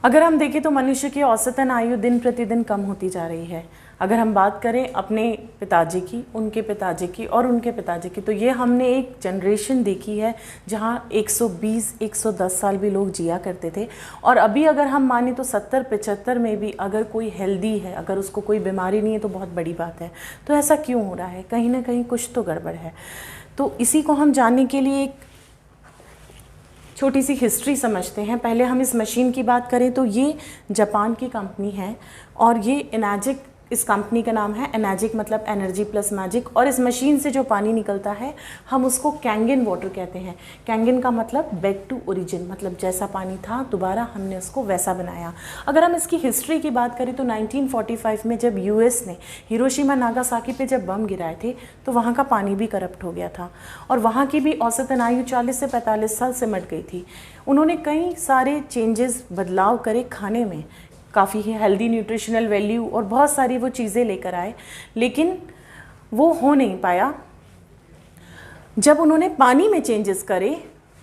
अगर हम देखें तो मनुष्य की औसतन आयु दिन प्रतिदिन कम होती जा रही है। अगर हम बात करें अपने पिताजी की, उनके पिताजी की और उनके पिताजी की, तो ये हमने एक जनरेशन देखी है जहाँ 120-110 साल भी लोग जिया करते थे। और अभी अगर हम माने तो 70-75 में भी अगर कोई हेल्दी है, अगर उसको कोई बीमारी नहीं है तो बहुत बड़ी बात है। तो ऐसा क्यों हो रहा है? कहीं ना कहीं कुछ तो गड़बड़ है। तो इसी को हम जानने के लिए एक छोटी सी हिस्ट्री समझते हैं। पहले हम इस मशीन की बात करें तो ये जापान की कंपनी है और ये एनर्जिक, इस कंपनी का नाम है एनर्जिक, मतलब एनर्जी प्लस मैजिक। और इस मशीन से जो पानी निकलता है हम उसको कैंगन वाटर कहते हैं। कैंगन का मतलब बैक टू ओरिजिन, मतलब जैसा पानी था दोबारा हमने उसको वैसा बनाया। अगर हम इसकी हिस्ट्री की बात करें तो 1945 में जब यूएस ने हिरोशिमा नागासाकी पे जब बम गिराए थे तो वहाँ का पानी भी करप्ट हो गया था और वहाँ की भी औसतन आयु 40 से 45 साल सिमट गई थी। उन्होंने कई सारे चेंजेस, बदलाव करे खाने में, काफ़ी हेल्दी न्यूट्रिशनल वैल्यू और बहुत सारी वो चीज़ें लेकर आए, लेकिन वो हो नहीं पाया। जब उन्होंने पानी में चेंजेस करे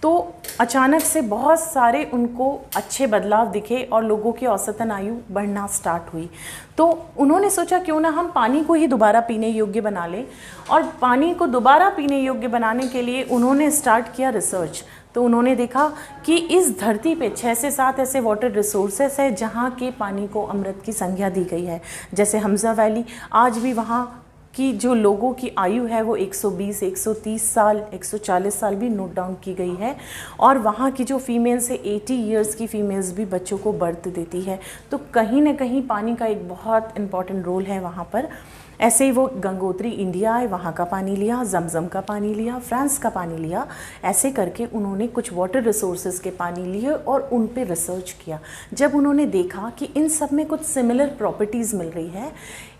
तो अचानक से बहुत सारे उनको अच्छे बदलाव दिखे और लोगों की औसतन आयु बढ़ना स्टार्ट हुई। तो उन्होंने सोचा क्यों ना हम पानी को ही दोबारा पीने योग्य बना लें। और पानी को दोबारा पीने योग्य बनाने के लिए उन्होंने स्टार्ट किया रिसर्च। तो उन्होंने देखा कि इस धरती पे 6 से 7 ऐसे वाटर रिसोर्सेस है जहाँ के पानी को अमृत की संज्ञा दी गई है। जैसे हमजा वैली, आज भी वहाँ की जो लोगों की आयु है वो 120, 130 साल, 140 साल भी नोट डाउन की गई है। और वहाँ की जो फीमेल्स है 80 इयर्स की फीमेल्स भी बच्चों को बर्थ देती है। तो कहीं ना कहीं पानी का एक बहुत इम्पॉर्टेंट रोल है वहाँ पर। ऐसे ही वो गंगोत्री इंडिया है, वहाँ का पानी लिया, जमजम का पानी लिया, फ्रांस का पानी लिया। ऐसे करके उन्होंने कुछ वाटर रिसोर्सेज के पानी लिए और उन पे रिसर्च किया। जब उन्होंने देखा कि इन सब में कुछ सिमिलर प्रॉपर्टीज़ मिल रही है,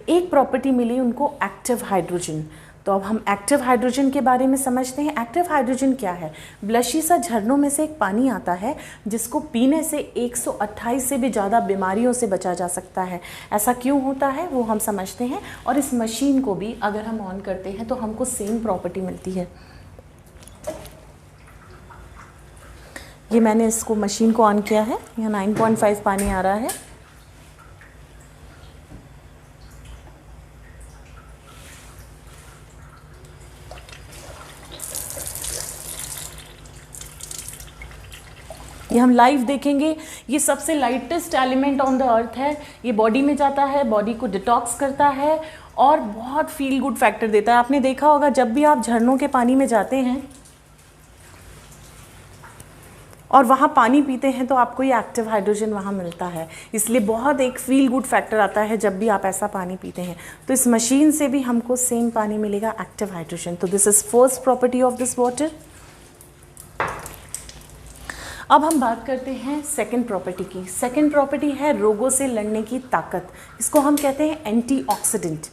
एक प्रॉपर्टी मिली उनको एक्टिव हाइड्रोजन। तो अब हम एक्टिव हाइड्रोजन के बारे में समझते हैं। एक्टिव हाइड्रोजन क्या है? ब्लशी सा झरनों में से एक पानी आता है जिसको पीने से 128 से भी ज़्यादा बीमारियों से बचा जा सकता है। ऐसा क्यों होता है वो हम समझते हैं। और इस मशीन को भी अगर हम ऑन करते हैं तो हमको सेम प्रॉपर्टी मिलती है। ये मैंने इसको मशीन को ऑन किया है, यहाँ 9.5 पानी आ रहा है। ये हम लाइव देखेंगे। ये सबसे lightest element on the earth है। ये बॉडी में जाता है, बॉडी को डिटॉक्स करता है और बहुत फील गुड फैक्टर देता है। आपने देखा होगा जब भी आप झरनों के पानी में जाते हैं और वहाँ पानी पीते हैं तो आपको ये एक्टिव हाइड्रोजन वहाँ मिलता है, इसलिए बहुत एक फील गुड फैक्टर आता है जब भी आप ऐसा पानी पीते हैं। तो इस मशीन से भी हमको सेम पानी मिलेगा, एक्टिव हाइड्रोजन। तो this is first property of this water. अब हम बात करते हैं सेकंड प्रॉपर्टी की। सेकंड प्रॉपर्टी है रोगों से लड़ने की ताकत। इसको हम कहते हैं एंटीऑक्सीडेंट,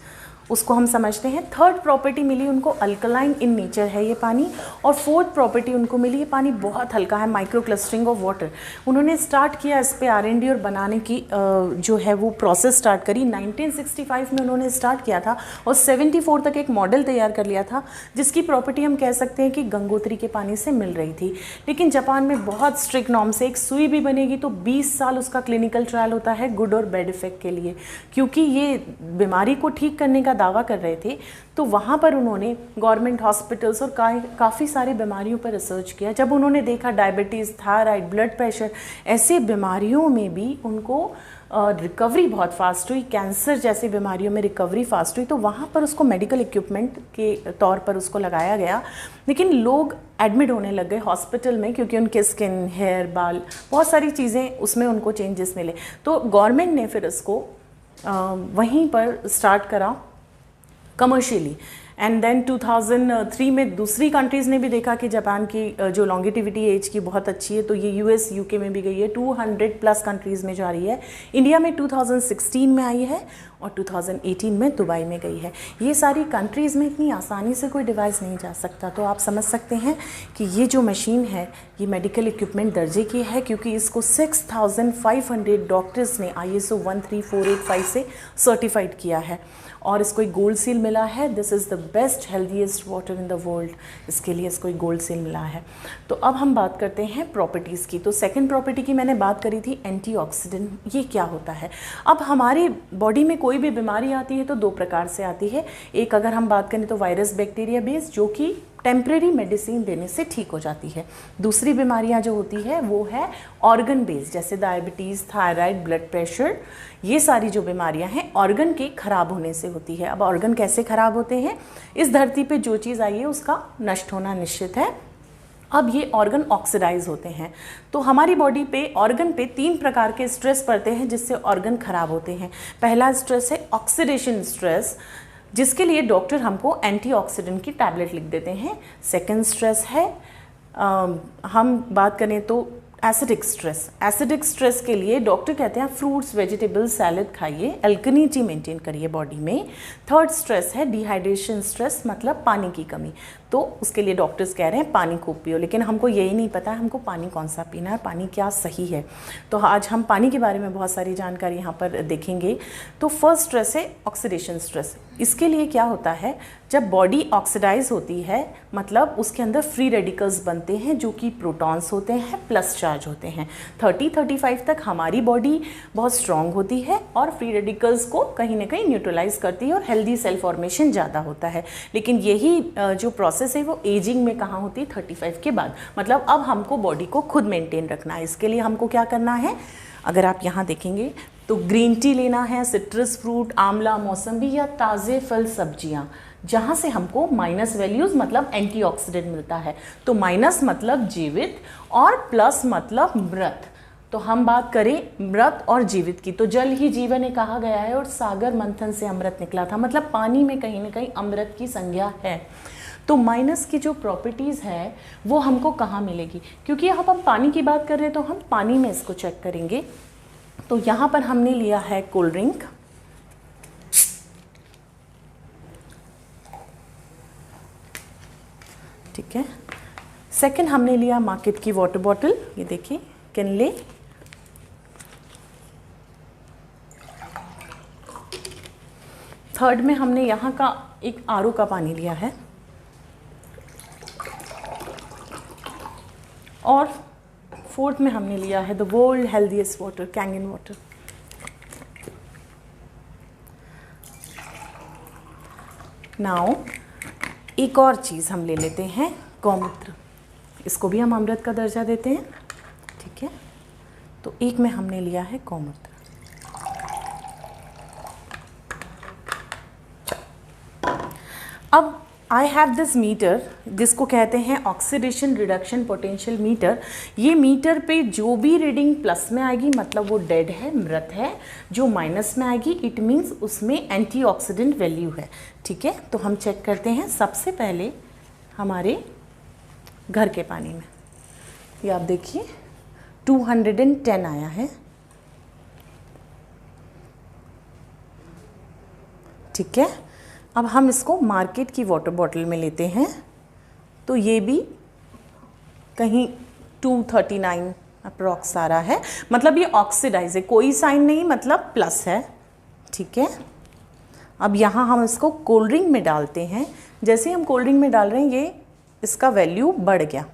उसको हम समझते हैं। थर्ड प्रॉपर्टी मिली उनको, अल्कलाइन इन नेचर है ये पानी। और फोर्थ प्रॉपर्टी उनको मिली, ये पानी बहुत हल्का है, माइक्रो क्लस्टरिंग ऑफ वाटर। उन्होंने स्टार्ट किया इस पे R&D और बनाने की जो है वो प्रोसेस स्टार्ट करी। 1965 में उन्होंने स्टार्ट किया था और 74 तक एक मॉडल तैयार कर लिया था जिसकी प्रॉपर्टी हम कह सकते हैं कि गंगोत्री के पानी से मिल रही थी। लेकिन जापान में बहुत स्ट्रिक्ट नॉर्म से, एक सुई भी बनेगी तो 20 साल उसका क्लिनिकल ट्रायल होता है गुड और बैड इफेक्ट के लिए, क्योंकि ये बीमारी को ठीक करने का दावा कर रहे थे। तो वहाँ पर उन्होंने गवर्नमेंट हॉस्पिटल्स और काफ़ी सारी बीमारियों पर रिसर्च किया। जब उन्होंने देखा डायबिटीज़, थायराइड, ब्लड प्रेशर, ऐसे बीमारियों में भी उनको रिकवरी बहुत फास्ट हुई, कैंसर जैसी बीमारियों में रिकवरी फास्ट हुई, तो वहाँ पर उसको मेडिकल इक्विपमेंट के तौर पर उसको लगाया गया। लेकिन लोग एडमिट होने लग गए हॉस्पिटल में क्योंकि उनके स्किन, हेयर, बाल, बहुत सारी चीज़ें उसमें उनको चेंजेस मिले। तो गवर्नमेंट ने फिर इसको वहीं पर स्टार्ट करा कमर्शियली। एंड देन 2003 में दूसरी कंट्रीज़ ने भी देखा कि जापान की जो लॉन्गिटिविटी एज की बहुत अच्छी है, तो ये US, UK में भी गई है, 200+ कंट्रीज़ में जा रही है। इंडिया में 2016 में आई है और 2018 में दुबई में गई है। ये सारी कंट्रीज़ में इतनी आसानी से कोई डिवाइस नहीं जा सकता। तो आप समझ सकते हैं कि ये जो मशीन है ये मेडिकल इक्विपमेंट दर्जे की है, क्योंकि इसको 6500 डॉक्टर्स ने ISO 13485 से सर्टिफाइड किया है और इसको एक गोल्ड सील मिला है। This is the best healthiest water in the world, इसके लिए इसको एक गोल्ड सील मिला है। तो अब हम बात करते हैं प्रॉपर्टीज़ की। तो सेकंड प्रॉपर्टी की मैंने बात करी थी एंटीऑक्सीडेंट। ये क्या होता है? अब हमारी बॉडी में कोई भी बीमारी आती है तो दो प्रकार से आती है। एक अगर हम बात करें तो वायरस बैक्टीरिया बेस्ड, जो कि टेम्परेरी मेडिसिन देने से ठीक हो जाती है। दूसरी बीमारियां जो होती है वो है ऑर्गन बेस्ड, जैसे डायबिटीज़, थायराइड, ब्लड प्रेशर। ये सारी जो बीमारियां हैं ऑर्गन के खराब होने से होती है। अब ऑर्गन कैसे खराब होते हैं? इस धरती पे जो चीज़ आई है उसका नष्ट होना निश्चित है। अब ये ऑर्गन ऑक्सीडाइज होते हैं। तो हमारी बॉडी पे ऑर्गन पे 3 प्रकार के स्ट्रेस पड़ते हैं जिससे ऑर्गन खराब होते हैं। पहला स्ट्रेस है ऑक्सीडेशन स्ट्रेस, जिसके लिए डॉक्टर हमको एंटीऑक्सीडेंट की टैबलेट लिख देते हैं। सेकंड स्ट्रेस है हम बात करें तो एसिडिक स्ट्रेस। एसिडिक स्ट्रेस के लिए डॉक्टर कहते हैं फ्रूट्स, वेजिटेबल्स, सैलेड खाइए, एल्कनिटी मेंटेन करिए बॉडी में। थर्ड स्ट्रेस है डिहाइड्रेशन स्ट्रेस, मतलब पानी की कमी। तो उसके लिए डॉक्टर्स कह रहे हैं पानी खूब पियो, लेकिन हमको यही नहीं पता है हमको पानी कौन सा पीना है, पानी क्या सही है। तो आज हम पानी के बारे में बहुत सारी जानकारी यहाँ पर देखेंगे। तो फर्स्ट स्ट्रेस है ऑक्सीडेशन स्ट्रेस। इसके लिए क्या होता है, जब बॉडी ऑक्सीडाइज होती है मतलब उसके अंदर फ्री रेडिकल्स बनते हैं जो कि प्रोटॉन्स होते हैं, प्लस चार्ज होते हैं। 30-35 तक हमारी बॉडी बहुत स्ट्रांग होती है और फ्री रेडिकल्स को कहीं ना कहीं न्यूट्रलाइज करती है और हेल्दी सेल फॉर्मेशन ज़्यादा होता है। लेकिन यही जो प्रोसेस है वो एजिंग में कहाँ होती है? 35 के बाद। मतलब अब हमको बॉडी को खुद मेंटेन रखना है। इसके लिए हमको क्या करना है? अगर आप यहाँ देखेंगे तो ग्रीन टी लेना है, सिट्रस फ्रूट, आंवला, मौसम्बी या ताज़े फल सब्जियाँ, जहाँ से हमको माइनस वैल्यूज़ मतलब एंटीऑक्सीडेंट मिलता है। तो माइनस मतलब जीवित और प्लस मतलब मृत। तो हम बात करें मृत और जीवित की, तो जल ही जीवन है कहा गया है और सागर मंथन से अमृत निकला था, मतलब पानी में कहीं ना कहीं अमृत की संज्ञा है। तो माइनस की जो प्रॉपर्टीज़ है वो हमको कहाँ मिलेगी? क्योंकि यहाँ पर हम पानी की बात कर रहे हैं तो हम पानी में इसको चेक करेंगे। तो यहाँ पर हमने लिया है कोल्ड ड्रिंक, ठीक है। सेकंड हमने लिया मार्केट की वाटर बॉटल, ये देखिए किनले। थर्ड में हमने यहाँ का एक आरओ का पानी लिया है और फोर्थ में हमने लिया है the world healthiest water, Kangen water. Now एक और चीज़ हम ले लेते हैं, गौमूत्र। इसको भी हम अमृत का दर्जा देते हैं, ठीक है। तो एक में हमने लिया है गौमूत्र। अब आई हैव दिस मीटर, जिसको कहते हैं ऑक्सीडेशन रिडक्शन पोटेंशियल मीटर। ये मीटर पे जो भी रीडिंग प्लस में आएगी मतलब वो डेड है, मृत है। जो माइनस में आएगी इट मीन्स उसमें एंटीऑक्सीडेंट वैल्यू है, ठीक है। तो हम चेक करते हैं सबसे पहले हमारे घर के पानी में। ये आप देखिए 210 आया है, ठीक है। अब हम इसको मार्केट की वाटर बॉटल में लेते हैं तो ये भी कहीं 239 अप्रॉक्स आ रहा है, मतलब ये ऑक्सीडाइज है, कोई साइन नहीं, मतलब प्लस है, ठीक है। अब यहाँ हम इसको कोल्ड ड्रिंक में डालते हैं। जैसे हम कोल्ड ड्रिंक में डाल रहे हैं ये इसका वैल्यू बढ़ गया,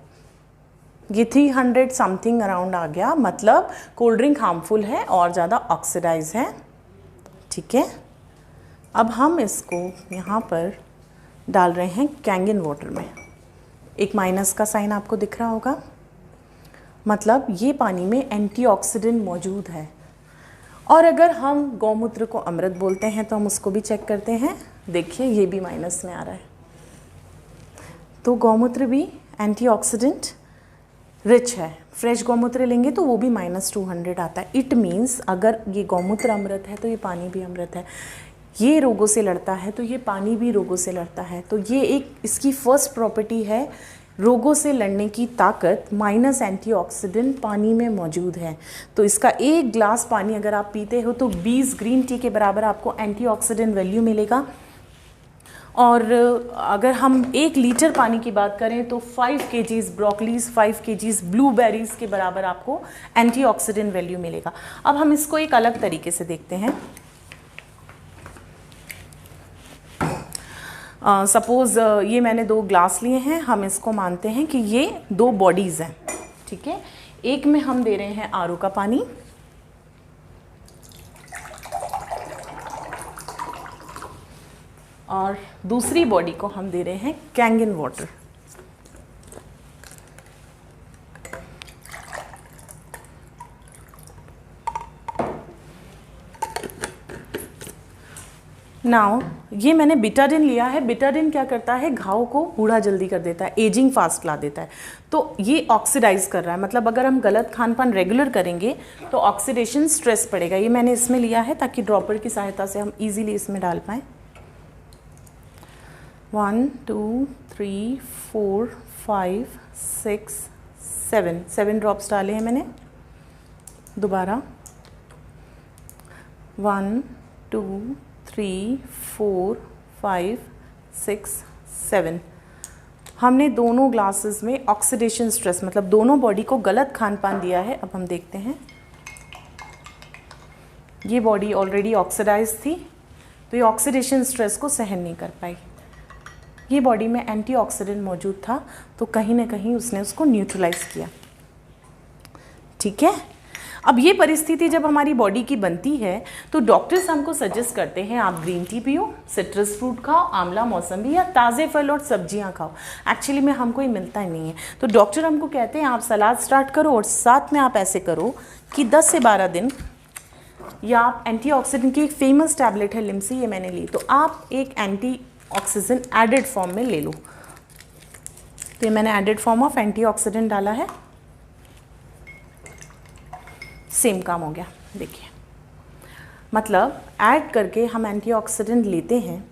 ये 300 समथिंग अराउंड आ गया, मतलब कोल्ड ड्रिंक हार्मफुल है और ज़्यादा ऑक्सीडाइज है, ठीक है। अब हम इसको यहाँ पर डाल रहे हैं कैंगन वाटर में। एक माइनस का साइन आपको दिख रहा होगा, मतलब ये पानी में एंटीऑक्सीडेंट मौजूद है। और अगर हम गौमूत्र को अमृत बोलते हैं तो हम उसको भी चेक करते हैं। देखिए ये भी माइनस में आ रहा है, तो गौमूत्र भी एंटीऑक्सीडेंट रिच है। फ्रेश गौमूत्र लेंगे तो वो भी -200 आता है। इट मीन्स अगर ये गौमूत्र अमृत है तो ये पानी भी अमृत है। ये रोगों से लड़ता है तो ये पानी भी रोगों से लड़ता है। तो ये एक इसकी फर्स्ट प्रॉपर्टी है, रोगों से लड़ने की ताकत माइनस एंटीऑक्सीडेंट पानी में मौजूद है। तो इसका एक ग्लास पानी अगर आप पीते हो तो 20 ग्रीन टी के बराबर आपको एंटीऑक्सीडेंट वैल्यू मिलेगा। और अगर हम 1 लीटर पानी की बात करें तो 5 kgs ब्रोकलीज, 5 kgs ब्लूबेरीज के बराबर आपको एंटीऑक्सीडेंट वैल्यू मिलेगा। अब हम इसको एक अलग तरीके से देखते हैं। सपोज़ ये मैंने 2 ग्लास लिए हैं, हम इसको मानते हैं कि ये 2 बॉडीज़ हैं, ठीक है। एक में हम दे रहे हैं आरओ का पानी और दूसरी बॉडी को हम दे रहे हैं कैंगन वाटर। नाउ ये मैंने बिटाडिन लिया है। बिटाडिन क्या करता है, घाव को बूढ़ा जल्दी कर देता है, एजिंग फास्ट ला देता है। तो ये ऑक्सीडाइज कर रहा है, मतलब अगर हम गलत खान पान रेगुलर करेंगे तो ऑक्सीडेशन स्ट्रेस पड़ेगा। ये मैंने इसमें लिया है ताकि ड्रॉपर की सहायता से हम इजीली इसमें डाल पाएँ। 1 2 3 4 5 6 7 ड्रॉप्स डाले हैं मैंने। दोबारा 1 2 3 4 5 6 7। हमने दोनों ग्लासेस में ऑक्सीडेशन स्ट्रेस, मतलब दोनों बॉडी को गलत खान पान दिया है। अब हम देखते हैं, ये बॉडी ऑलरेडी ऑक्सीडाइज थी तो ये ऑक्सीडेशन स्ट्रेस को सहन नहीं कर पाई। ये बॉडी में एंटीऑक्सीडेंट मौजूद था तो कहीं ना कहीं उसने उसको न्यूट्रलाइज किया, ठीक है। अब ये परिस्थिति जब हमारी बॉडी की बनती है तो डॉक्टर्स हमको सजेस्ट करते हैं आप ग्रीन टी पियो, सिट्रस फ्रूट खाओ, आंवला मौसम्बी या ताज़े फल और सब्जियां खाओ। एक्चुअली में हमको ये मिलता ही नहीं है, तो डॉक्टर हमको कहते हैं आप सलाद स्टार्ट करो और साथ में आप ऐसे करो कि 10 से 12 दिन, या आप एंटीऑक्सीडेंट की एक फेमस टैबलेट है लिम्सी, ये मैंने ली, तो आप एक एंटीऑक्सीडेंट एडेड फॉर्म में ले लो। तो ये मैंने एडेड फॉर्म ऑफ एंटीऑक्सीडेंट डाला है, सेम काम हो गया। देखिए, मतलब ऐड करके हम एंटीऑक्सीडेंट लेते हैं।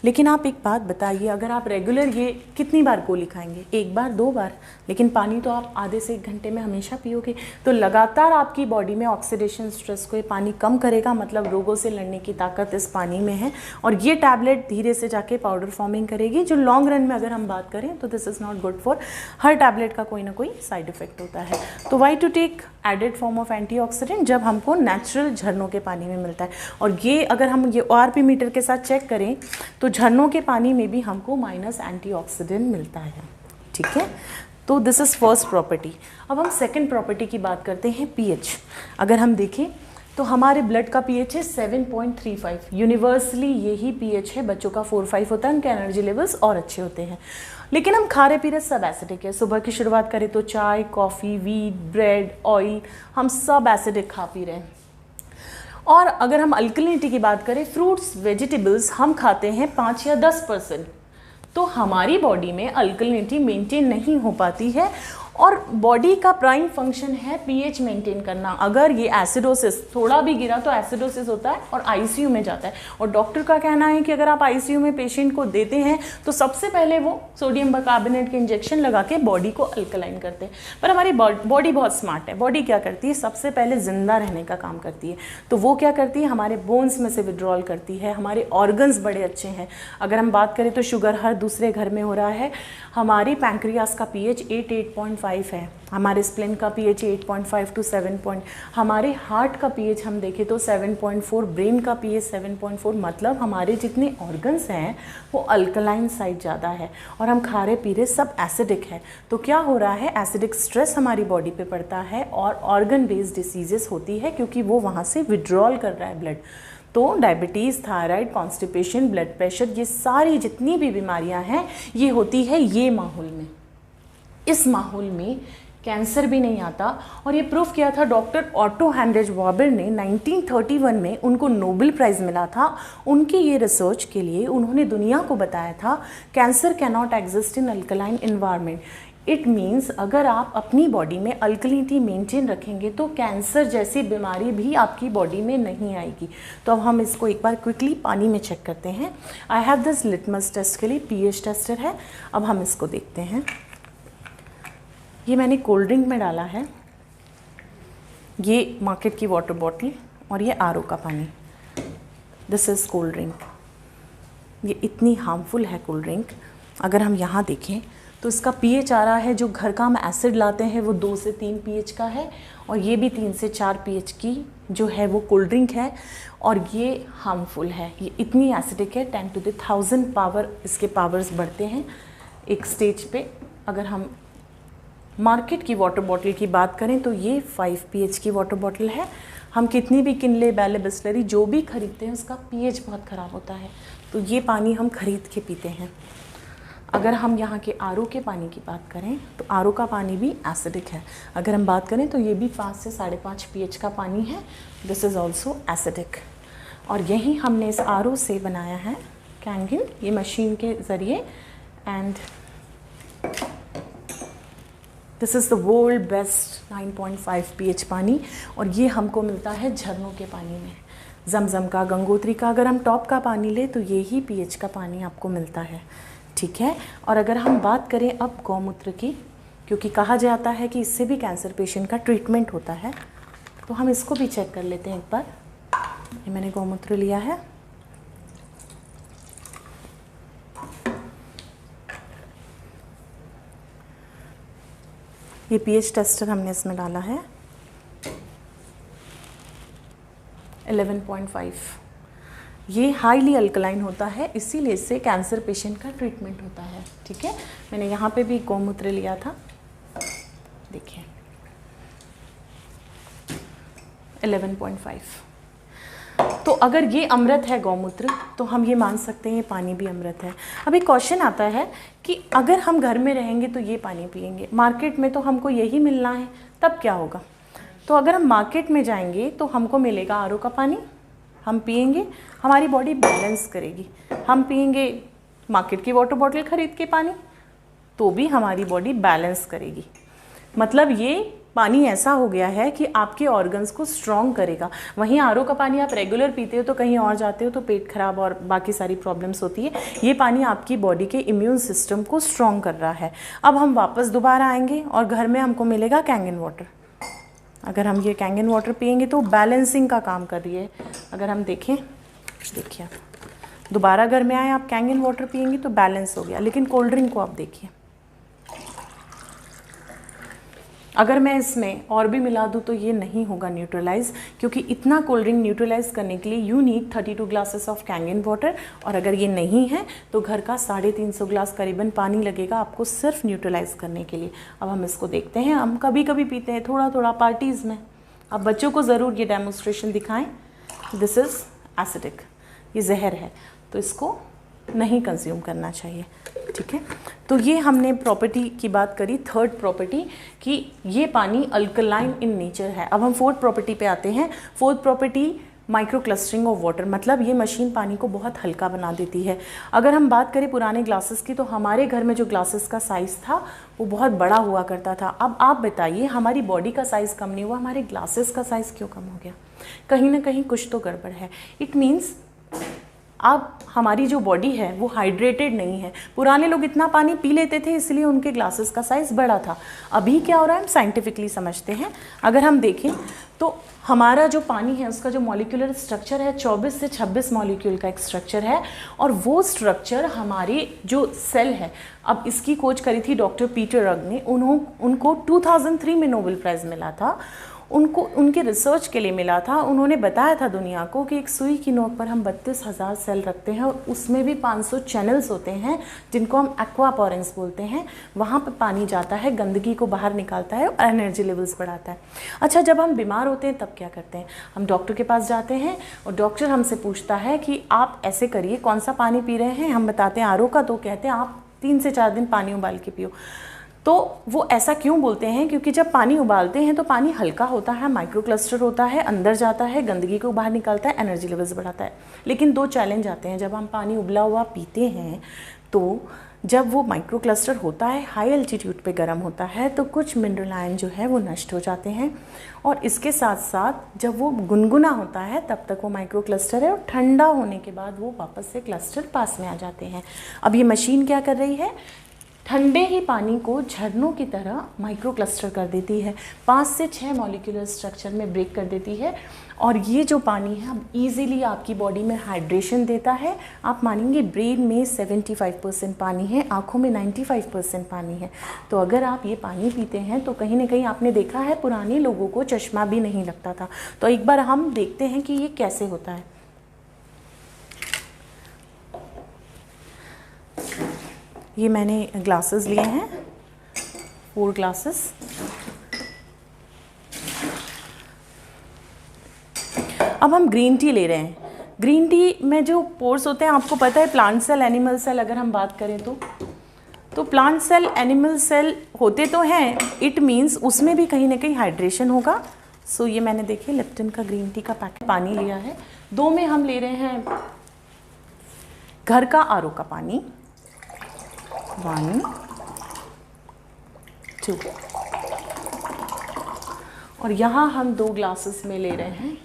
लेकिन आप एक बात बताइए, अगर आप रेगुलर ये कितनी बार गोली खाएंगे, 1 बार 2 बार, लेकिन पानी तो आप आधे से 1 घंटे में हमेशा पियोगे। तो लगातार आपकी बॉडी में ऑक्सीडेशन स्ट्रेस को ये पानी कम करेगा, मतलब रोगों से लड़ने की ताकत इस पानी में है। और ये टैबलेट धीरे से जाके पाउडर फॉर्मिंग करेगी, जो लॉन्ग रन में अगर हम बात करें तो this is not good for. हर टैबलेट का कोई ना कोई साइड इफेक्ट होता है। तो why to take added form of antioxidant जब हमको नेचुरल झरनों के पानी में मिलता है। और ये अगर हम ये ORP मीटर के साथ चेक करें तो झरनों के पानी में भी हमको माइनस एंटीऑक्सीडेंट मिलता है, ठीक है। तो दिस इज़ फर्स्ट प्रॉपर्टी। अब हम सेकंड प्रॉपर्टी की बात करते हैं, पीएच। अगर हम देखें तो हमारे ब्लड का पीएच है 7.35। यूनिवर्सली यही पीएच है, बच्चों का 4-5 होता है, उनके एनर्जी लेवल्स और अच्छे होते हैं। लेकिन हम खा रहे पी रहे सब एसिडिक है। सुबह की शुरुआत करें तो चाय, कॉफ़ी, वीट, ब्रेड, ऑयल, हम सब एसिडिक खा पी रहे हैं। और अगर हम अल्कलिनिटी की बात करें, फ्रूट्स, वेजिटेबल्स हम खाते हैं 5 या 10%, तो हमारी बॉडी में अल्कलिनिटी मेंटेन नहीं हो पाती है। और बॉडी का प्राइम फंक्शन है पीएच मेंटेन करना। अगर ये एसिडोसिस थोड़ा भी गिरा तो एसिडोसिस होता है और आईसीयू में जाता है। और डॉक्टर का कहना है कि अगर आप आईसीयू में पेशेंट को देते हैं तो सबसे पहले वो सोडियम बाइकार्बोनेट के इंजेक्शन लगा के बॉडी को अल्कलाइन करते हैं। पर हमारी बॉडी बहुत स्मार्ट है। बॉडी क्या करती है, सबसे पहले जिंदा रहने का काम करती है। तो वो क्या करती है, हमारे बोन्स में से विड्रॉल करती है। हमारे ऑर्गन्स बड़े अच्छे हैं। अगर हम बात करें तो शुगर हर दूसरे घर में हो रहा है। हमारी पैंक्रियास का पीएच 8.5 है। हमारे स्प्लेन का पीएच 8.5 to 7. हमारे हार्ट का पीएच हम देखें तो 7.4, ब्रेन का पीएच 7.4। मतलब हमारे जितने ऑर्गन्स हैं वो अल्कलाइन साइड ज़्यादा है और हम खा रहे पी रहे सब एसिडिक है। तो क्या हो रहा है, एसिडिक स्ट्रेस हमारी बॉडी पे पड़ता है और ऑर्गन बेस्ड डिसीजेस होती है, क्योंकि वो वहाँ से विड्रॉल कर रहा है ब्लड। तो diabetes, thyroid, constipation, blood pressure, ये सारी जितनी भी बीमारियां हैं ये होती है ये माहौल में। इस माहौल में कैंसर भी नहीं आता। और ये प्रूफ किया था डॉक्टर ऑटो हेनरिच वॉबर ने 1931 में। उनको नोबेल प्राइज़ मिला था उनकी ये रिसर्च के लिए। उन्होंने दुनिया को बताया था cancer can not exist in alkaline environment. It means अगर आप अपनी बॉडी में अल्कलिनिटी मेंटेन रखेंगे तो कैंसर जैसी बीमारी भी आपकी बॉडी में नहीं आएगी। तो अब हम इसको एक बार क्विकली पानी में चेक करते हैं। I have this litmus test के लिए पीएच टेस्टर है। अब हम इसको देखते हैं। ये मैंने कोल्ड ड्रिंक में डाला है, ये मार्केट की वाटर बॉटल और ये आरओ का पानी। This is cold drink. ये इतनी हार्मफुल है कोल्ड ड्रिंक। अगर हम यहाँ देखें तो इसका pH आ रहा है, जो घर का हम एसिड लाते हैं वो 2 से 3 pH का है, और ये भी 3 से 4 pH की जो है वो कोल्ड ड्रिंक है, और ये हार्मफुल है, ये इतनी एसिडिक है, 10 to the 1000 पावर इसके पावर्स बढ़ते हैं एक स्टेज पे। अगर हम मार्केट की वाटर बॉटल की बात करें तो ये 5 pH की वाटर बॉटल है। हम कितनी भी किनले, बैले, बिस्लरी जो भी खरीदते हैं उसका pH बहुत ख़राब होता है, तो ये पानी हम खरीद के पीते हैं। अगर हम यहाँ के आरओ के पानी की बात करें तो आरओ का पानी भी एसिडिक है। अगर हम बात करें तो ये भी 5 से 5.5 pH का पानी है, दिस इज़ ऑल्सो एसिडिक। और यही हमने इस आरओ से बनाया है कैंगिन, ये मशीन के ज़रिए, and this is the world best 9.5 pH पानी, और ये हमको मिलता है झरनों के पानी में, जमजम का, गंगोत्री का। अगर हम टॉप का पानी ले तो यही pH का पानी आपको मिलता है, ठीक है। और अगर हम बात करें अब गौमूत्र की, क्योंकि कहा जाता है कि इससे भी कैंसर पेशेंट का ट्रीटमेंट होता है, तो हम इसको भी चेक कर लेते हैं एक बार। ये मैंने गौमूत्र लिया है, ये pH टेस्टर हमने इसमें डाला है 11.5। ये हाईली अल्कलाइन होता है, इसीलिए इससे कैंसर पेशेंट का ट्रीटमेंट होता है, ठीक है। मैंने यहाँ पे भी गौमूत्र लिया था, देखिए 11.5। तो अगर ये अमृत है गौमूत्र, तो हम ये मान सकते हैं ये पानी भी अमृत है। अभी क्वेश्चन आता है कि अगर हम घर में रहेंगे तो ये पानी पिएंगे, मार्केट में तो हमको यही मिलना है, तब क्या होगा? तो अगर हम मार्केट में जाएंगे तो हमको मिलेगा आरओ का पानी, हम पिएंगे, हमारी बॉडी बैलेंस करेगी। हम पिएंगे मार्केट की वाटर बॉटल खरीद के पानी, तो भी हमारी बॉडी बैलेंस करेगी। मतलब ये पानी ऐसा हो गया है कि आपके ऑर्गन्स को स्ट्रॉन्ग करेगा। वहीं आरओ का पानी आप रेगुलर पीते हो तो कहीं और जाते हो तो पेट खराब और बाकी सारी प्रॉब्लम्स होती है। ये पानी आपकी बॉडी के इम्यून सिस्टम को स्ट्रॉन्ग कर रहा है। अब हम वापस दोबारा आएंगे और घर में हमको मिलेगा कैंगन वाटर। अगर हम ये कैंगन वाटर पिएंगे तो बैलेंसिंग का काम कर रही है। अगर हम देखें, देखिए दोबारा घर में आए, आप कैंगन वाटर पिएंगे तो बैलेंस हो गया। लेकिन कोल्ड ड्रिंक को आप देखिए, अगर मैं इसमें और भी मिला दूँ तो ये नहीं होगा न्यूट्रलाइज, क्योंकि इतना कोल्ड ड्रिंक न्यूट्रलाइज करने के लिए you need 32 glasses of Kangen water. और अगर ये नहीं है तो घर का 350 ग्लास करीबन पानी लगेगा आपको सिर्फ न्यूट्रलाइज करने के लिए। अब हम इसको देखते हैं, हम कभी कभी पीते हैं थोड़ा थोड़ा पार्टीज़ में। अब बच्चों को ज़रूर ये डेमोन्स्ट्रेशन दिखाएं। दिस इज़ एसिडिक, ये जहर है, तो इसको नहीं कंज्यूम करना चाहिए, ठीक है। तो ये हमने प्रॉपर्टी की बात करी, थर्ड प्रॉपर्टी कि ये पानी अल्कलाइन इन नेचर है। अब हम फोर्थ प्रॉपर्टी पे आते हैं। Fourth property micro clustering of water, मतलब ये मशीन पानी को बहुत हल्का बना देती है। अगर हम बात करें पुराने ग्लासेस की, तो हमारे घर में जो ग्लासेस का साइज़ था वो बहुत बड़ा हुआ करता था। अब आप बताइए, हमारी बॉडी का साइज़ कम नहीं हुआ, हमारे ग्लासेस का साइज़ क्यों कम हो गया? कहीं ना कहीं कुछ तो गड़बड़ है। इट मीन्स अब हमारी जो बॉडी है वो हाइड्रेटेड नहीं है। पुराने लोग इतना पानी पी लेते थे इसलिए उनके ग्लासेस का साइज़ बड़ा था। अभी क्या हो रहा है, हम साइंटिफिकली समझते हैं। अगर हम देखें तो हमारा जो पानी है उसका जो मॉलिक्यूलर स्ट्रक्चर है 24 से 26 मॉलिक्यूल का एक स्ट्रक्चर है, और वो स्ट्रक्चर हमारे जो सेल है, अब इसकी खोज करी थी डॉक्टर पीटर रग ने। उनको 2003 में नोबेल प्राइज़ मिला था। उनको उनके रिसर्च के लिए मिला था। उन्होंने बताया था दुनिया को कि एक सुई की नोक पर हम 32,000 सेल रखते हैं और उसमें भी 500 चैनल्स होते हैं जिनको हम एक्वापोरेंस बोलते हैं। वहाँ पर पानी जाता है, गंदगी को बाहर निकालता है और एनर्जी लेवल्स बढ़ाता है। अच्छा, जब हम बीमार होते हैं तब क्या करते हैं? हम डॉक्टर के पास जाते हैं और डॉक्टर हमसे पूछता है कि आप ऐसे करिए, कौन सा पानी पी रहे हैं? हम बताते हैं आरओ का, तो कहते हैं आप 3 से 4 दिन पानी उबाल के पियो। तो वो ऐसा क्यों बोलते हैं? क्योंकि जब पानी उबालते हैं तो पानी हल्का होता है, माइक्रो क्लस्टर होता है, अंदर जाता है, गंदगी को बाहर निकालता है, एनर्जी लेवल्स बढ़ाता है। लेकिन 2 चैलेंज आते हैं जब हम पानी उबला हुआ पीते हैं। तो जब वो माइक्रो क्लस्टर होता है, हाई एल्टीट्यूड पे गर्म होता है, तो कुछ मिनरल आयन जो है वो नष्ट हो जाते हैं। और इसके साथ साथ जब वो गुनगुना होता है तब तक वो माइक्रो क्लस्टर है, और ठंडा होने के बाद वो वापस से क्लस्टर पास में आ जाते हैं। अब ये मशीन क्या कर रही है? ठंडे ही पानी को झरनों की तरह माइक्रो क्लस्टर कर देती है, 5 से 6 मॉलिक्यूलर स्ट्रक्चर में ब्रेक कर देती है। और ये जो पानी है अब ईज़िली आपकी बॉडी में हाइड्रेशन देता है। आप मानेंगे ब्रेन में 75% पानी है, आँखों में 95% पानी है। तो अगर आप ये पानी पीते हैं तो कहीं ना कहीं आपने देखा है पुराने लोगों को चश्मा भी नहीं लगता था। तो एक बार हम देखते हैं कि ये कैसे होता है। ये मैंने ग्लासेस लिए हैं, 4 ग्लासेस। अब हम ग्रीन टी ले रहे हैं। ग्रीन टी में जो पोर्स होते हैं आपको पता है, प्लांट सेल, एनिमल सेल अगर हम बात करें तो प्लांट सेल, एनिमल सेल होते तो हैं, इट मीन्स उसमें भी कहीं ना कहीं हाइड्रेशन होगा। सो ये मैंने देखिए लिप्टन का ग्रीन टी का पैकेट पानी लिया है। 2 में हम ले रहे हैं घर का आरओ का पानी, 1 2, और यहाँ हम 2 ग्लासेस में ले रहे हैं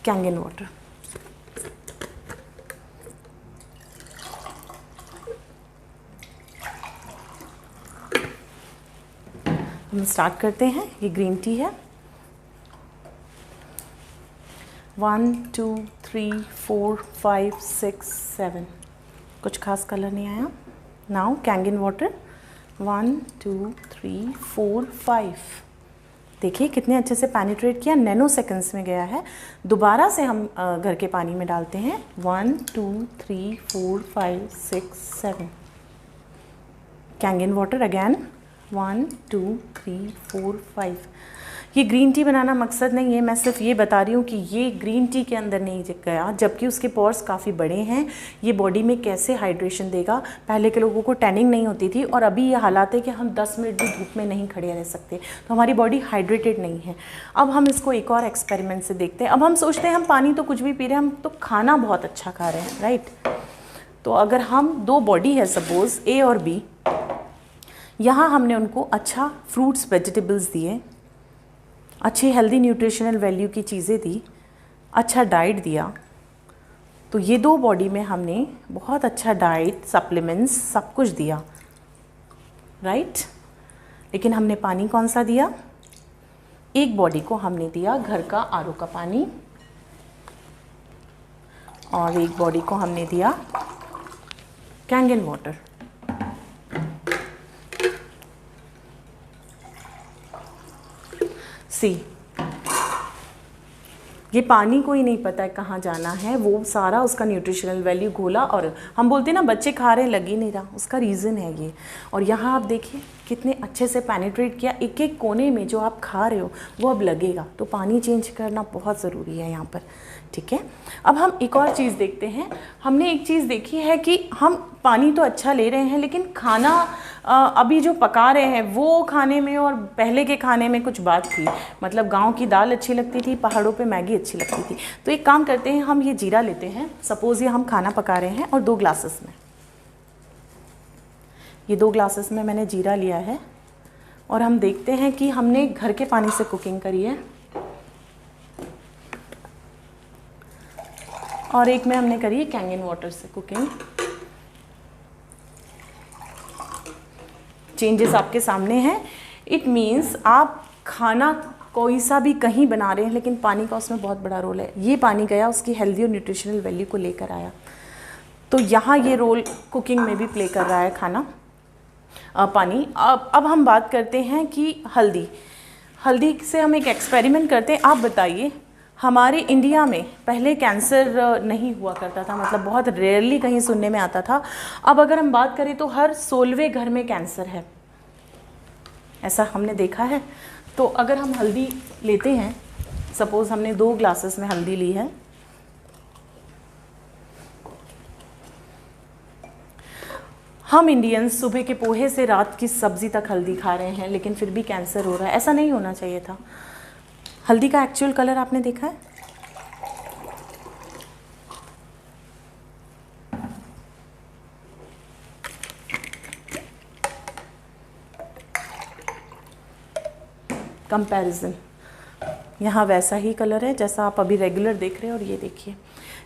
कैंगन वाटर। हम स्टार्ट करते हैं। ये ग्रीन टी है। 1 2 3 4 5 6 7, कुछ खास कलर नहीं आया। नाउ कैंगन वाटर 1 2 3 4 5, देखिए कितने अच्छे से पेनिट्रेट किया, नैनो सेकंड्स में गया है। दोबारा से हम घर के पानी में डालते हैं 1 2 3 4 5 6 7, कैंगन वाटर अगेन 1 2 3 4 5। ये ग्रीन टी बनाना मकसद नहीं है, मैं सिर्फ ये बता रही हूँ कि ये ग्रीन टी के अंदर नहीं गया, जबकि उसके पोर्स काफ़ी बड़े हैं। ये बॉडी में कैसे हाइड्रेशन देगा। पहले के लोगों को टैनिंग नहीं होती थी और अभी ये हालात है कि हम 10 मिनट भी धूप में नहीं खड़े रह सकते, तो हमारी बॉडी हाइड्रेटेड नहीं है। अब हम इसको एक और एक्सपेरिमेंट से देखते हैं। अब हम सोचते हैं हम पानी तो कुछ भी पी रहे हैं, हम तो खाना बहुत अच्छा खा रहे हैं, राइट। तो अगर हम 2 बॉडी है सपोज ए और बी, यहाँ हमने उनको अच्छा फ्रूट्स वेजिटेबल्स दिए, अच्छी हेल्दी न्यूट्रिशनल वैल्यू की चीज़ें दी, अच्छा डाइट दिया, तो ये 2 बॉडी में हमने बहुत अच्छा डाइट, सप्लीमेंट्स, सब कुछ दिया, राइट। लेकिन हमने पानी कौन सा दिया? एक बॉडी को हमने दिया घर का आरओ का पानी और एक बॉडी को हमने दिया कैंगन वाटर। सी, ये पानी को ही नहीं पता है कहाँ जाना है, वो सारा उसका न्यूट्रिशनल वैल्यू घोला और हम बोलते हैं ना बच्चे खा रहे हैं लग ही नहीं रहा, उसका रीज़न है ये। और यहाँ आप देखिए कितने अच्छे से पेनिट्रेट किया, एक एक कोने में जो आप खा रहे हो वो अब लगेगा। तो पानी चेंज करना बहुत ज़रूरी है यहाँ पर, ठीक है। अब हम एक और चीज़ देखते हैं। हमने एक चीज़ देखी है कि हम पानी तो अच्छा ले रहे हैं, लेकिन खाना अभी जो पका रहे हैं वो खाने में और पहले के खाने में कुछ बात थी। मतलब गांव की दाल अच्छी लगती थी, पहाड़ों पे मैगी अच्छी लगती थी। तो एक काम करते हैं, हम ये जीरा लेते हैं, सपोज़ ये हम खाना पका रहे हैं और 2 ग्लासेस में, ये 2 ग्लासेस में मैंने जीरा लिया है और हम देखते हैं कि हमने घर के पानी से कुकिंग करी है और एक में हमने करी है कैंगन वाटर से कुकिंग। चेंजेस आपके सामने हैं। इट मीन्स आप खाना कोई सा भी कहीं बना रहे हैं, लेकिन पानी का उसमें बहुत बड़ा रोल है। ये पानी गया उसकी हेल्दी और न्यूट्रिशनल वैल्यू को लेकर आया, तो यहाँ ये रोल कुकिंग में भी प्ले कर रहा है खाना, पानी। अब हम बात करते हैं कि हल्दी से हम एक एक्सपेरिमेंट करते हैं। आप बताइए, हमारे इंडिया में पहले कैंसर नहीं हुआ करता था, मतलब बहुत रेयरली कहीं सुनने में आता था। अब अगर हम बात करें तो हर 16वें घर में कैंसर है, ऐसा हमने देखा है। तो अगर हम हल्दी लेते हैं, सपोज़ हमने 2 ग्लासेस में हल्दी ली है, हम इंडियंस सुबह के पोहे से रात की सब्ज़ी तक हल्दी खा रहे हैं, लेकिन फिर भी कैंसर हो रहा है। ऐसा नहीं होना चाहिए था। हल्दी का एक्चुअल कलर आपने देखा है? कंपैरिजन, यहाँ वैसा ही कलर है जैसा आप अभी रेगुलर देख रहे हैं। और ये देखिए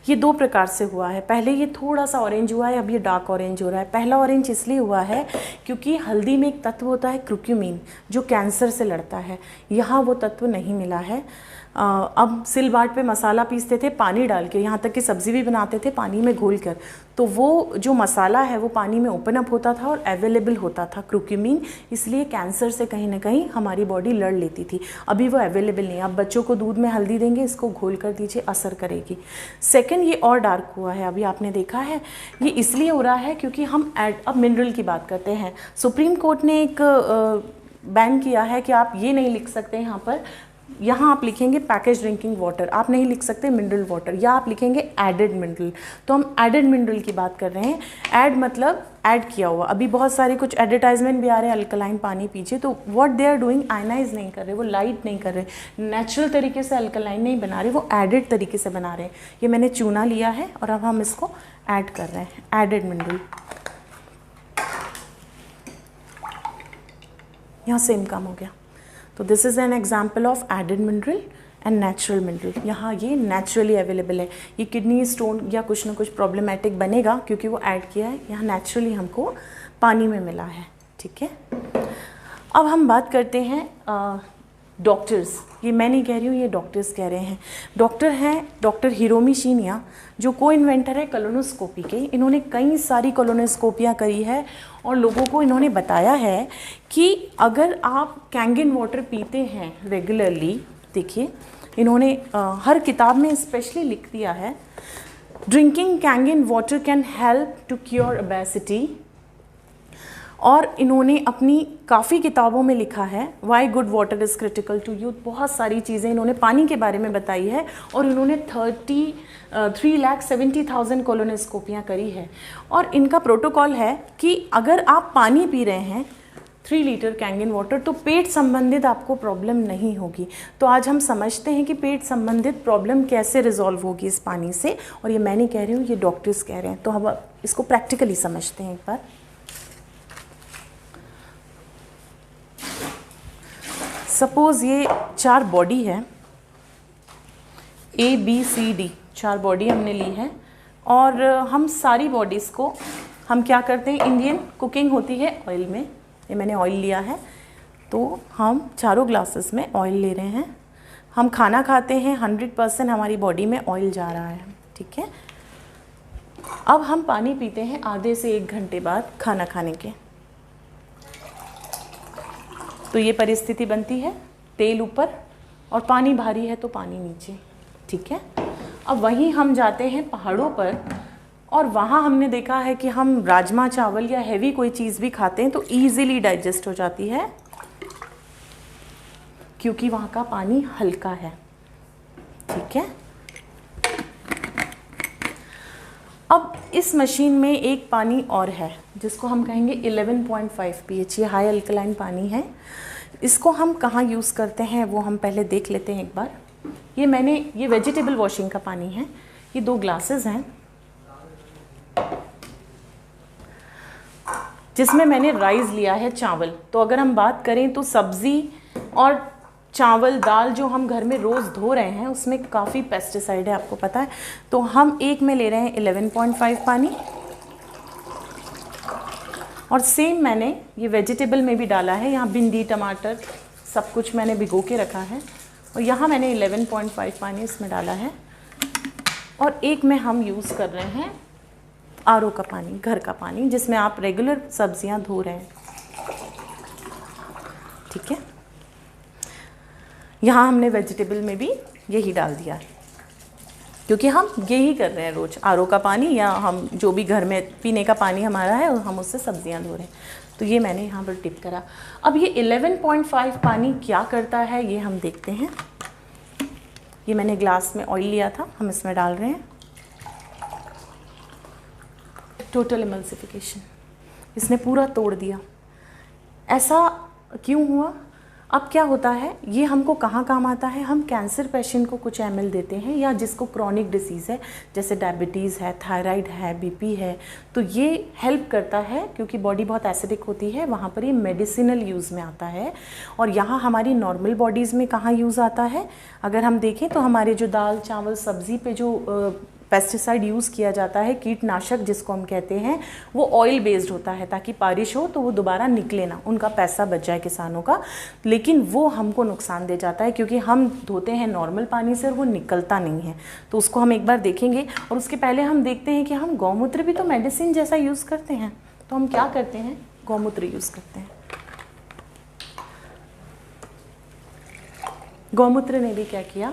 ये दो प्रकार से हुआ है। पहले ये थोड़ा सा ऑरेंज हुआ है, अब ये डार्क ऑरेंज हो रहा है। पहला ऑरेंज इसलिए हुआ है क्योंकि हल्दी में एक तत्व होता है क्रुक्यूमिन, जो कैंसर से लड़ता है। यहाँ वो तत्व नहीं मिला है। अब सिलबाट पे मसाला पीसते थे पानी डाल के, यहाँ तक कि सब्ज़ी भी बनाते थे पानी में घोल कर, तो वो जो मसाला है वो पानी में ओपन अप होता था और अवेलेबल होता था क्रुक्यूमिन, इसलिए कैंसर से कहीं ना कहीं हमारी बॉडी लड़ लेती थी। अभी वो अवेलेबल नहीं है। अब बच्चों को दूध में हल्दी देंगे, इसको घोल कर दीजिए, असर करेगी। सेकंड, ये और डार्क हुआ है, अभी आपने देखा है। ये इसलिए हो रहा है क्योंकि हम अब मिनरल की बात करते हैं। सुप्रीम कोर्ट ने एक बैन किया है कि आप ये नहीं लिख सकते यहाँ पर, यहाँ आप लिखेंगे पैकेज ड्रिंकिंग वाटर, आप नहीं लिख सकते मिनरल वाटर, या आप लिखेंगे एडेड मिनरल। तो हम एडेड मिनरल की बात कर रहे हैं। ऐड मतलब ऐड किया हुआ। अभी बहुत सारे कुछ एडवर्टाइजमेंट भी आ रहे हैं, अल्कलाइन पानी पीजिए, तो what they are doing, ionise नहीं कर रहे, वो लाइट नहीं कर रहे, नेचुरल तरीके से अल्कलाइन नहीं बना रहे, वो एडेड तरीके से बना रहे हैं। ये मैंने चूना लिया है और अब हम इसको ऐड कर रहे हैं, एडेड मिनरल। यहाँ सेम काम हो गया। तो this is an example of added mineral and natural mineral. यहाँ ये नेचुरली अवेलेबल है। ये किडनी स्टोन या कुछ ना कुछ प्रॉब्लमेटिक बनेगा क्योंकि वो ऐड किया है, यहाँ नेचुरली हमको पानी में मिला है। ठीक है, अब हम बात करते हैं डॉक्टर्स। ये मैं नहीं कह रही हूँ, ये डॉक्टर्स कह रहे हैं। डॉक्टर हैं डॉक्टर हिरोमी शिनिया, जो को इन्वेंटर है कोलोनोस्कोपी के। इन्होंने कई सारी कोलोनोस्कोपियाँ करी है और लोगों को इन्होंने बताया है कि अगर आप कैंगन वाटर पीते हैं रेगुलरली, देखिए इन्होंने हर किताब में स्पेशली लिख दिया है, drinking Kangen water can help to cure obesity. और इन्होंने अपनी काफ़ी किताबों में लिखा है why good water is critical to youth. बहुत सारी चीज़ें इन्होंने पानी के बारे में बताई है और इन्होंने 3,70,000 कोलोनोस्कोपियाँ करी है। और इनका प्रोटोकॉल है कि अगर आप पानी पी रहे हैं 3 लीटर कैंगन वाटर, तो पेट संबंधित आपको प्रॉब्लम नहीं होगी। तो आज हम समझते हैं कि पेट संबंधित प्रॉब्लम कैसे रिजॉल्व होगी इस पानी से। और ये मैं नहीं कह रही हूँ, ये डॉक्टर्स कह रहे हैं। तो हम इसको प्रैक्टिकली समझते हैं एक बार। सपोज़ ये 4 बॉडी है, ABCD 4 बॉडी हमने ली है, और हम सारी बॉडीज़ को हम क्या करते हैं, इंडियन कुकिंग होती है ऑयल में। ये मैंने ऑयल लिया है, तो हम चारों ग्लासेस में ऑयल ले रहे हैं। हम खाना खाते हैं, 100% हमारी बॉडी में ऑयल जा रहा है। ठीक है, अब हम पानी पीते हैं आधे से 1 घंटे बाद खाना खाने के। तो ये परिस्थिति बनती है, तेल ऊपर और पानी भारी है तो पानी नीचे। ठीक है, अब वहीं हम जाते हैं पहाड़ों पर, और वहाँ हमने देखा है कि हम राजमा चावल या हैवी कोई चीज़ भी खाते हैं तो ईज़िली डाइजेस्ट हो जाती है, क्योंकि वहाँ का पानी हल्का है। ठीक है, अब इस मशीन में एक पानी और है जिसको हम कहेंगे 11.5 pH, ये हाई अल्कलाइन पानी है। इसको हम कहाँ यूज़ करते हैं वो हम पहले देख लेते हैं एक बार। ये वेजिटेबल वॉशिंग का पानी है। ये 2 ग्लासेस हैं जिसमें मैंने राइस लिया है, चावल। तो अगर हम बात करें तो सब्ज़ी और चावल दाल जो हम घर में रोज़ धो रहे हैं उसमें काफ़ी पेस्टिसाइड है, आपको पता है। तो हम एक में ले रहे हैं 11.5 पानी, और सेम मैंने ये वेजिटेबल में भी डाला है। यहाँ भिंडी टमाटर सब कुछ मैंने भिगो के रखा है, और यहाँ मैंने 11.5 पानी इसमें डाला है। और एक में हम यूज़ कर रहे हैं RO का पानी, घर का पानी, जिसमें आप रेगुलर सब्जियां धो रहे हैं। ठीक है, यहाँ हमने वेजिटेबल में भी यही डाल दिया है, क्योंकि हम यही कर रहे हैं रोज़, RO का पानी या हम जो भी घर में पीने का पानी हमारा है हम उससे सब्जियां धो रहे हैं। तो ये मैंने यहाँ पर टिप करा। अब ये 11.5 पानी क्या करता है ये हम देखते हैं। ये मैंने ग्लास में ऑयल लिया था, हम इसमें डाल रहे हैं। टोटल इमल्सिफिकेशन, इसने पूरा तोड़ दिया। ऐसा क्यों हुआ? अब क्या होता है, ये हमको कहाँ काम आता है, हम कैंसर पेशेंट को कुछ ml देते हैं, या जिसको क्रॉनिक डिसीज़ है जैसे डायबिटीज़ है, थायराइड है, BP है, तो ये हेल्प करता है क्योंकि बॉडी बहुत एसिडिक होती है, वहाँ पर ये मेडिसिनल यूज़ में आता है। और यहाँ हमारी नॉर्मल बॉडीज़ में कहाँ यूज़ आता है, अगर हम देखें तो हमारे जो दाल चावल सब्ज़ी पे जो पेस्टिसाइड यूज़ किया जाता है, कीटनाशक जिसको हम कहते हैं, वो ऑयल बेस्ड होता है ताकि बारिश हो तो वो दोबारा निकले ना, उनका पैसा बच जाए किसानों का। लेकिन वो हमको नुकसान दे जाता है क्योंकि हम धोते हैं नॉर्मल पानी से और वो निकलता नहीं है। तो उसको हम एक बार देखेंगे। और उसके पहले हम देखते हैं कि हम गौमूत्र भी तो मेडिसिन जैसा यूज़ करते हैं। तो हम क्या करते हैं, गौमूत्र यूज़ करते हैं। गौमूत्र ने भी क्या किया,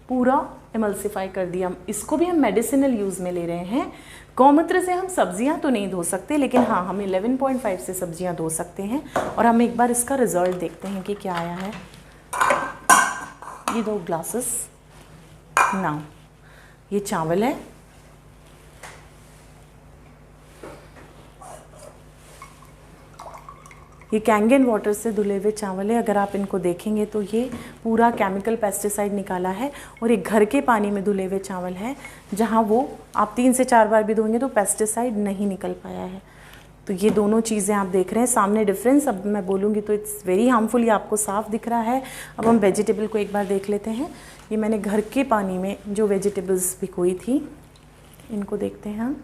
पूरा इमल्सिफाई कर दिया। इसको भी हम मेडिसिनल यूज़ में ले रहे हैं। गौमूत्र से हम सब्जियां तो नहीं धो सकते, लेकिन हाँ हम 11.5 से सब्जियां धो सकते हैं। और हम एक बार इसका रिजल्ट देखते हैं कि क्या आया है। ये 2 ग्लासेस नाउ, ये चावल है, ये कैंगन वाटर से धुले हुए चावल है। अगर आप इनको देखेंगे तो ये पूरा केमिकल पेस्टिसाइड निकाला है। और एक घर के पानी में धुले हुए चावल है, जहाँ वो आप 3 से 4 बार भी धोएंगे तो पेस्टिसाइड नहीं निकल पाया है। तो ये दोनों चीज़ें आप देख रहे हैं सामने डिफरेंस। अब मैं बोलूँगी तो इट्स वेरी हार्मफुल, ये आपको साफ दिख रहा है। अब हम वेजिटेबल को एक बार देख लेते हैं। ये मैंने घर के पानी में जो वेजिटेबल्स भिगोई थी, इनको देखते हैं हम।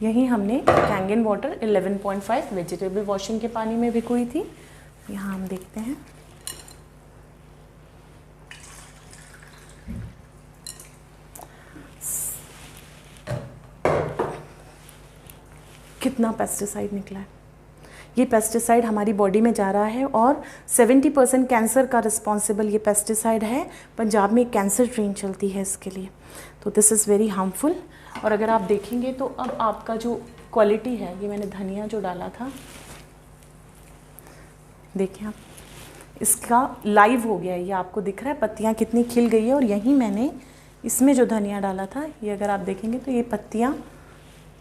यही हमने कैंगन वाटर 11.5 वेजिटेबल वॉशिंग के पानी में भिगोई थी। यहाँ हम देखते हैं कितना पेस्टिसाइड निकला है। ये पेस्टिसाइड हमारी बॉडी में जा रहा है और 70% कैंसर का रिस्पॉन्सिबल ये पेस्टिसाइड है। पंजाब में कैंसर ट्रेन चलती है इसके लिए। तो दिस इज़ वेरी हार्मफुल। और अगर आप देखेंगे तो अब आपका जो क्वालिटी है, ये मैंने धनिया जो डाला था, देखिए आप, इसका लाइव हो गया है। ये आपको दिख रहा है पत्तियाँ कितनी खिल गई है। और यहीं मैंने इसमें जो धनिया डाला था, ये अगर आप देखेंगे तो ये पत्तियाँ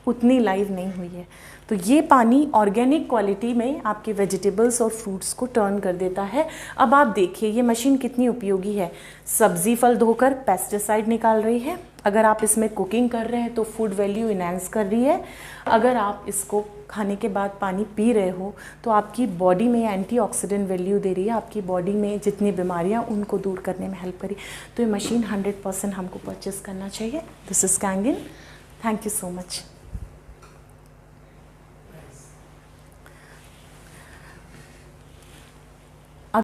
उतनी लाइव नहीं हुई है। तो ये पानी ऑर्गेनिक क्वालिटी में आपके वेजिटेबल्स और फ्रूट्स को टर्न कर देता है। अब आप देखिए ये मशीन कितनी उपयोगी है। सब्जी फल धोकर पेस्टिसाइड निकाल रही है। अगर आप इसमें कुकिंग कर रहे हैं तो फूड वैल्यू इनहेंस कर रही है। अगर आप इसको खाने के बाद पानी पी रहे हो तो आपकी बॉडी में एंटीऑक्सीडेंट वैल्यू दे रही है। आपकी बॉडी में जितनी बीमारियां उनको दूर करने में हेल्प करी। तो ये मशीन 100% हमको परचेस करना चाहिए। This is Kangen. Thank you so much.